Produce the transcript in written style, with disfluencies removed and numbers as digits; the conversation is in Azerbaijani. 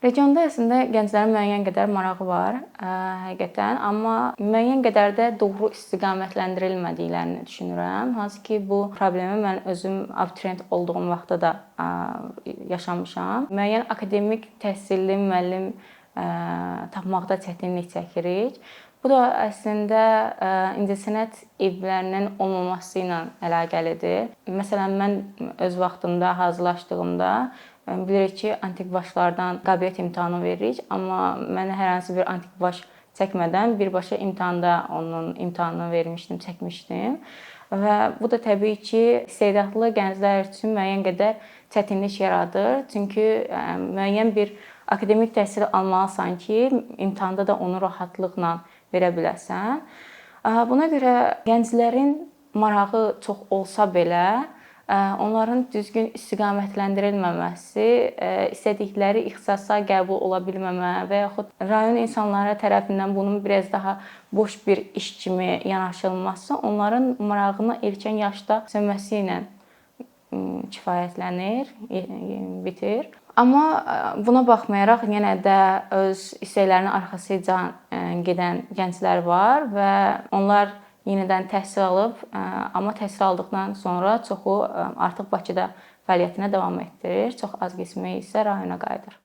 Regionda əslində gənclərin müəyyən qədər marağı var, həqiqətən, amma müəyyən qədər də doğru istiqamətləndirilmədiklərini düşünürəm. Hansı ki, bu problemi mən özüm abituriyent olduğum vaxtda da yaşamışam. Müəyyən akademik təhsilli müəllim tapmaqda çətinlik çəkirik. Bu da əslində incəsənət evlərinin olmaması ilə əlaqəlidir. Məsələn, mən öz vaxtımda hazırlaşdığımda bilirik ki, antik başlardan qabiliyyət imtahanı veririk, amma mən hər hansı bir antik baş çəkmədən birbaşa imtahanda onun imtahanını vermişdim, çəkmişdim. Və bu da təbii ki, istedadlı gənclər üçün müəyyən qədər çətinlik yaradır. Çünki müəyyən bir akademik təhsil almalısan ki, imtahanda da onu rahatlıqla verə biləsən. Buna görə gənclərin marağı çox olsa belə, onların düzgün istiqamətləndirilməməsi, istədikləri ixtisasa qəbul ola bilməmə və yaxud rayon insanları tərəfindən bunun biraz daha boş bir iş kimi yanaşılması onların marağını erkən yaşda sönməsi ilə kifayətlənir, bitir. Amma buna baxmayaraq yenə də öz istəklərinin arxasınca gedən gənclər var və onlar yenidən təhsil alıb, amma təhsil aldıqdan sonra çoxu artıq Bakıda fəaliyyətinə davam etdirir. Çox az qismi isə rayona qayıdır.